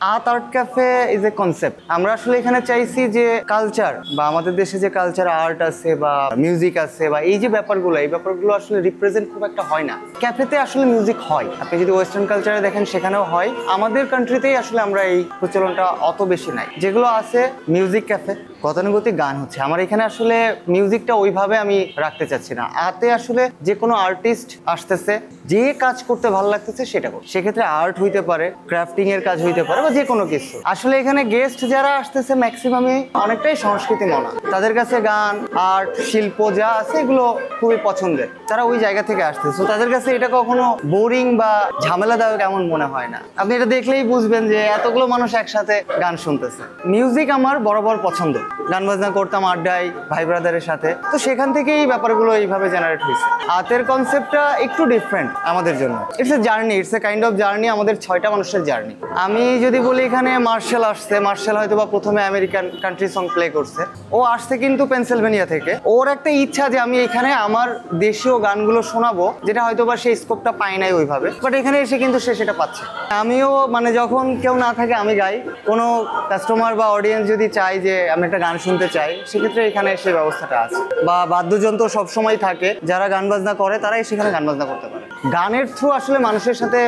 Art cafe is a concept. আমরা আসলে এখানে চাইছি যে কালচার বা আমাদের দেশে যে কালচার আর্ট আছে বা মিউজিক আছে বা এই যে ব্যাপারগুলো আসলে রিপ্রেজেন্ট খুব একটা হয় না। ক্যাফেতে আসলে মিউজিক হয়, আপনি যদি ওয়েস্টার্ন কালচারে দেখেন সেখানেও হয়, আমাদের কান্ট্রিতেই আসলে আমরা এই প্রচলনটা অত বেশি নাই। যেগুলো আছে মিউজিক ক্যাফে, গতানুগতিক গান হচ্ছে। আমার এখানে আসলে মিউজিকটা ওইভাবে আমি রাখতে চাচ্ছি না। আতে আসলে যে কোনো আর্টিস্ট আসতেছে, যে কাজ করতে ভালো লাগতেছে সেটা করছে। সেক্ষেত্রে আর্ট হইতে পারে, ক্রাফটিং এর কাজ হইতে পারে বা যে কোনো কিছু। আসলে এখানে গেস্ট যারা আসতেছে ম্যাক্সিমামই অনেকটাই সংস্কৃতি মনা, তাদের কাছে গান, আর্ট, শিল্প যা আছে এগুলো খুবই পছন্দের। তারা ওই জায়গা থেকে আসতেছে, তাদের কাছে এটা কখনো বোরিং বা ঝামেলাদায়ক এমন মনে হয় না। আপনি এটা দেখলেই বুঝবেন যে এতগুলো মানুষ একসাথে গান শুনতেছে। মিউজিক আমার বরাবর পছন্দ, গান বাজনা করতাম আড্ডায় ভাই ব্রাদারের সাথে, তো সেখান থেকেই ব্যাপারগুলো এইভাবে জেনারেট হয়েছে। আর্টের কনসেপ্টটা একটু ডিফারেন্ট আমাদের জন্য। It's a journey, it's a kind of journey, আমাদের 6টা মানুষের জার্নি। আমি যদি বলি এখানে মার্শাল আসছে, মার্শাল হয়তো বা প্রথমে আমেরিকান কান্ট্রি সং প্লে করছে, ও আসছে কিন্তু পেনসিলভেনিয়া থেকে। ওর একটা ইচ্ছা যে আমি এখানে আমার দেশীয় গানগুলো শোনাবো, যেটা হয়তো বা সেই স্কোপটা পাই নাই ওইভাবে, বাট এখানে এসে কিন্তু সে সেটা পাচ্ছে। আমিও মানে যখন কেউ না থাকে আমি গাই, কোনো কাস্টমার বা অডিয়েন্স যদি চাই যে আমি একটা গান শুনতে চাই, সেক্ষেত্রে এখানে সেই ব্যবস্থাটা আছে। বা বাদ্যযন্ত্র সবসময় থাকে, যারা গান বাজনা করে তারাই সেখানে গান বাজনা করতে পারে। গানের থ্রু আসলে মানুষের সাথে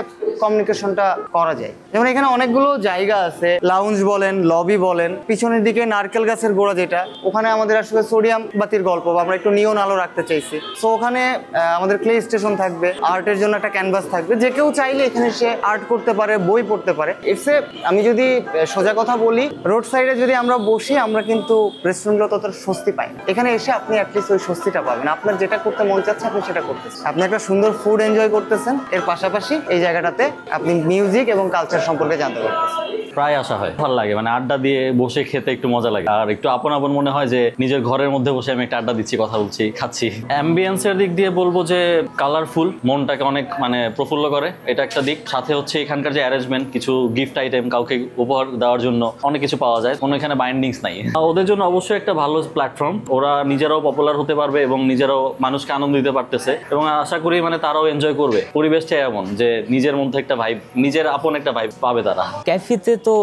কমিউনিকেশনটা করা যায়। যেমন এখানে অনেকগুলো জায়গা আছে, লাউঞ্জ বলেন, লবি বলেন, পিছনের দিকে নারকেল গাছের গোড়া যেটা, ওখানে আমাদের আসলে সোডিয়াম বাতির গল্প বা আমরা একটু নিয়ন আলো রাখতে চাইছি। সো ওখানে আমাদের ক্লে স্টেশন থাকবে, আর্টের জন্য একটা ক্যানভাস থাকবে, যে কেউ চাইলে এখানে সে আর্ট করতে পারে, বই পড়তে পারে। এসে আমি যদি সোজা কথা বলি, রোড সাইডে যদি আমরা বসি, আমরা কিন্তু রেস্টুরেন্টগুলো তত স্বস্তি পাই না। এখানে এসে আপনি অ্যাটলিস্ট ওই স্বস্তিটা পাবেন, আপনার যেটা করতে মন চাচ্ছে আপনি সেটা করতেছেন, আপনি একটা সুন্দর ফুড এনজয় করতেছেন, এর পাশাপাশি এই জায়গাটাতে আপনি মিউজিক এবং কালচার সম্পর্কে জানতে পারতেছেন। প্রায় আসা হয়, ভালো লাগে, মানে আড্ডা দিয়ে বসে খেতে একটু মজা লাগে, আর একটু আপন আপন মনে হয় যে নিজের ঘরের মধ্যে বসে আমি একটা আড্ডা দিচ্ছি, কথা বলছি, খাচ্ছি। অ্যাম্বিয়েন্সের দিক দিয়ে বলবো যে কালারফুল, মনটাকে অনেক মানে প্রফুল্ল করে, এটা একটা দিক। সাথে হচ্ছে এখানকার যে অ্যারেঞ্জমেন্ট, কিছু গিফট আইটেম কাউকে উপহার দেওয়ার জন্য অনেক কিছু পাওয়া যায়, কোনো এখানে বাইন্ডিংস নাই। ওদের জন্য অবশ্যই একটা ভালো প্ল্যাটফর্ম, ওরা নিজেরাও পপুলার হতে পারবে এবং নিজেরাও মানুষকে আনন্দ দিতে পারতেছে, এবং আশা করি মানে তারাও এনজয় করবে। পরিবেশটা এমন যে নিজের মধ্যে একটা ভাইব, নিজের আপন একটা ভাইব পাবে তারা। ক্যাফেতে তো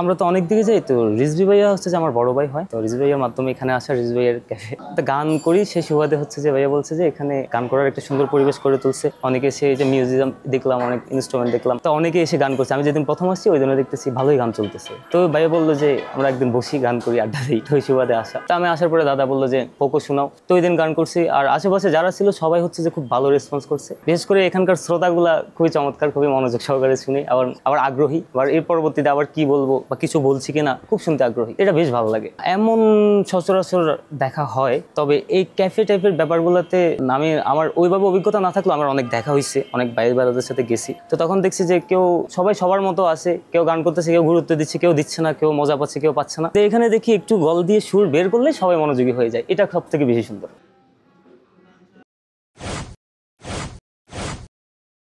আমরা তো অনেক দিকে যাই, তো রিজভি ভাইয়া হচ্ছে যে আমার বড় ভাই হয়, তো রিজভি ভাইয়ার মাধ্যমে এখানে আসা। রিজভি ভাইয়ের ক্যাফে তো গান করি, সেই সুবাদে হচ্ছে যে ভাইয়া বলছে যে এখানে গান করার একটা সুন্দর পরিবেশ করে তুলছে। অনেকে এসে যে মিউজিয়াম দেখলাম, অনেক ইনস্ট্রুমেন্ট দেখলাম, তো অনেকে এসে গান করছে। আমি যেদিন প্রথম আসছি ওই দিনে দেখতেছি ভালোই গান চলতেছে, তো ভাইয়া বললো যে আমরা একদিন বসি, গান করি, আড্ডা দিই, তো ওই সুবাদে আসা। তো আমি আসার পরে দাদা বললো যে পোকো শোনাও, তো ওই দিন গান করছি। আর আশেপাশে যারা ছিল সবাই হচ্ছে যে খুব ভালো রেসপন্স করছে, বিশেষ করে এখানকার শ্রোতাগুলা খুবই চমৎকার, খুবই মনোযোগ সহকারে শুনি, আবার আগ্রহী, আবার এর পরবর্তীতে আবার কি বলবো বা কিছু বলছি কিনা খুব শুনতে আগ্রহী, এটা বেশ ভালো লাগে। এমন সচরাচর দেখা হয়, তবে এই ক্যাফে টাইপের ব্যাপারগুলোতে আমার ওইভাবে অভিজ্ঞতা না থাকলেও আমার অনেক দেখা হয়েছে, অনেক বাইরে বাইরেদের সাথে গেছি, তো তখন দেখছি যে সবাই সবার মতো আছে, কেউ গান করতেছে, কেউ গুরুত্ব দিচ্ছে, কেউ দিচ্ছে না, কেউ মজা পাচ্ছে, কেউ পাচ্ছে না। তো এখানে দেখি একটু গল দিয়ে সুর বের করলে সবাই মনোযোগী হয়ে যায়, এটা সব থেকে বেশি সুন্দর।